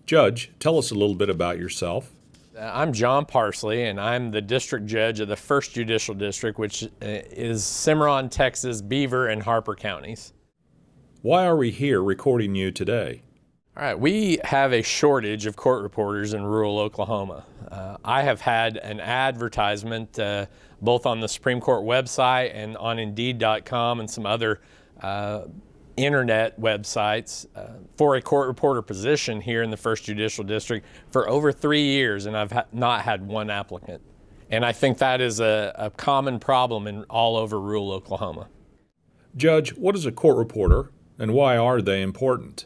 Judge, tell us a little bit about yourself. I'm John Parsley, and I'm the district judge of the 1st Judicial District, which is Cimarron, Texas, Beaver, and Harper counties. Why are we here recording you today? All right, we have a shortage of court reporters in rural Oklahoma. I have had an advertisement both on the Supreme Court website and on Indeed.com and some other internet websites for a court reporter position here in the 1st Judicial District for over 3 years, and I've not had one applicant. And I think that is a common problem in all over rural Oklahoma. Judge, what is a court reporter and why are they important?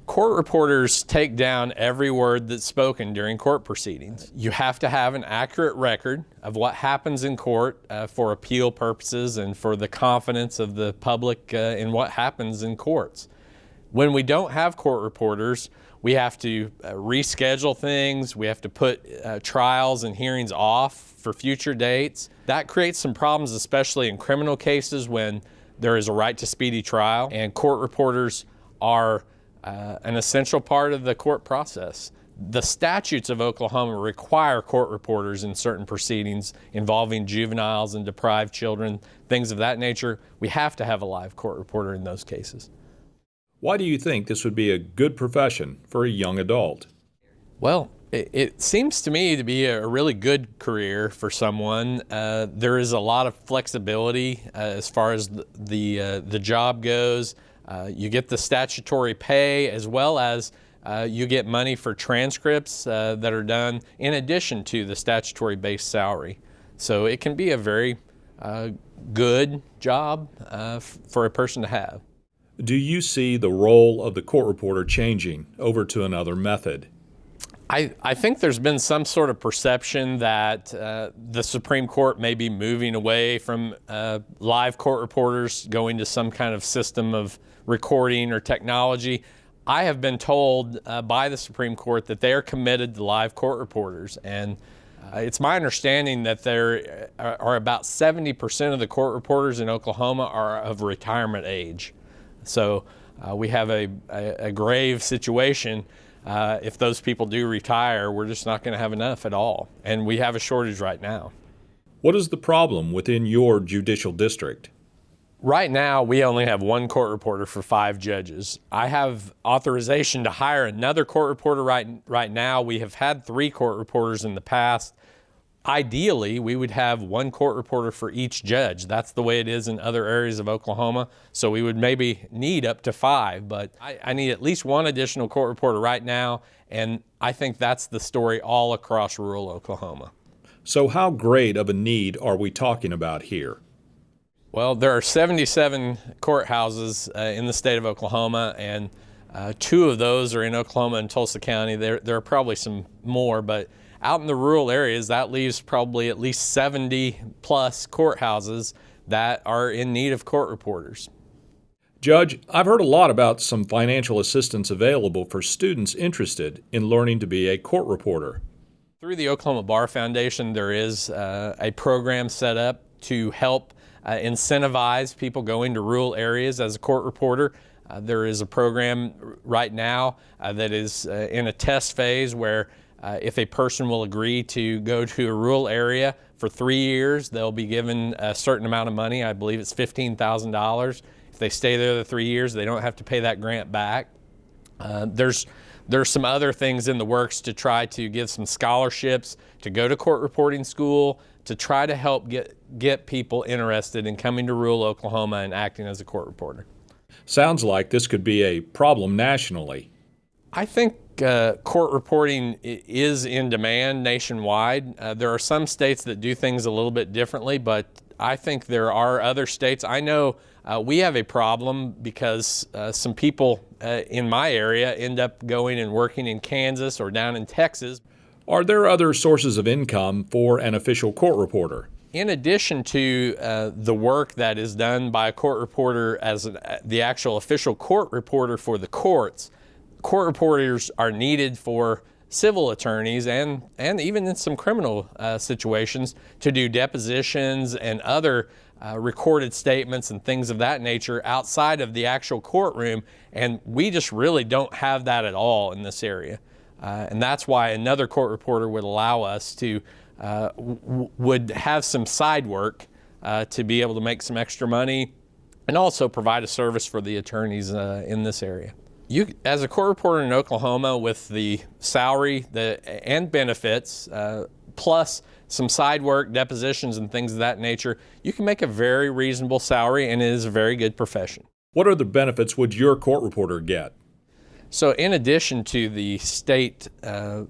Court reporters take down every word that's spoken during court proceedings. You have to have an accurate record of what happens in court for appeal purposes and for the confidence of the public in what happens in courts. When we don't have court reporters, we have to reschedule things. We have to put trials and hearings off for future dates. That creates some problems, especially in criminal cases when there is a right to speedy trial, and court reporters are an essential part of the court process. The statutes of Oklahoma require court reporters in certain proceedings involving juveniles and deprived children, things of that nature. We have to have a live court reporter in those cases. Why do you think this would be a good profession for a young adult? Well, it seems to me to be a really good career for someone. There is a lot of flexibility as far as the job goes. You get the statutory pay as well as you get money for transcripts that are done in addition to the statutory base salary. So it can be a very good job for a person to have. Do you see the role of the court reporter changing over to another method? I think there's been some sort of perception that the Supreme Court may be moving away from live court reporters, going to some kind of system of recording or technology. I have been told by the Supreme Court that they are committed to live court reporters, and it's my understanding that there are about 70% of the court reporters in Oklahoma are of retirement age. So we have a grave situation. If those people do retire, we're just not going to have enough at all, and we have a shortage right now. What is the problem within your judicial district? Right now, we only have one court reporter for 5 judges. I have authorization to hire another court reporter right now. We have had 3 court reporters in the past. Ideally, we would have one court reporter for each judge. That's the way it is in other areas of Oklahoma. So we would maybe need up to 5, but I need at least one additional court reporter right now, and I think that's the story all across rural Oklahoma. So how great of a need are we talking about here? Well, there are 77 courthouses in the state of Oklahoma, and 2 of those are in Oklahoma and Tulsa County. There are probably some more, but out in the rural areas, that leaves probably at least 70 plus courthouses that are in need of court reporters. Judge, I've heard a lot about some financial assistance available for students interested in learning to be a court reporter. Through the Oklahoma Bar Foundation, there is a program set up to help incentivize people going to rural areas as a court reporter. There is a program right now that is in a test phase where if a person will agree to go to a rural area for 3 years, they'll be given a certain amount of money. I believe it's $15,000. If they stay there the 3 years, they don't have to pay that grant back. There's some other things in the works to try to give some scholarships to go to court reporting school to try to help get people interested in coming to rural Oklahoma and acting as a court reporter. Sounds like this could be a problem nationally. I think court reporting is in demand nationwide. There are some states that do things a little bit differently, but I think there are other states. I know we have a problem because some people in my area end up going and working in Kansas or down in Texas. Are there other sources of income for an official court reporter? In addition to the work that is done by a court reporter as the actual official court reporter for the courts, court reporters are needed for civil attorneys and even in some criminal situations to do depositions and other recorded statements and things of that nature outside of the actual courtroom, and we just really don't have that at all in this area. And that's why another court reporter would allow us to, would have some side work to be able to make some extra money and also provide a service for the attorneys in this area. You, as a court reporter in Oklahoma, with the salary and benefits, plus some side work, depositions, and things of that nature, you can make a very reasonable salary, and it is a very good profession. What other benefits would your court reporter get? So in addition to the state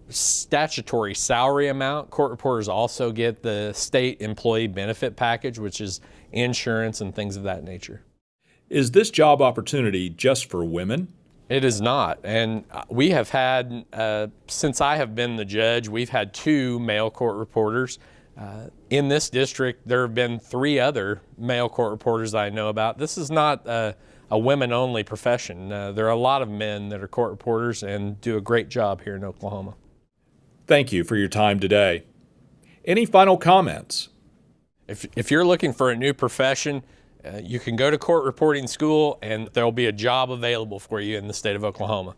statutory salary amount, court reporters also get the state employee benefit package, which is insurance and things of that nature. Is this job opportunity just for women? It is not. And we have had, since I have been the judge, we've had 2 male court reporters. In this district, there have been 3 other male court reporters I know about. This is not a women-only profession. There are a lot of men that are court reporters and do a great job here in Oklahoma. Thank you for your time today. Any final comments? If you're looking for a new profession, you can go to court reporting school and there'll be a job available for you in the state of Oklahoma.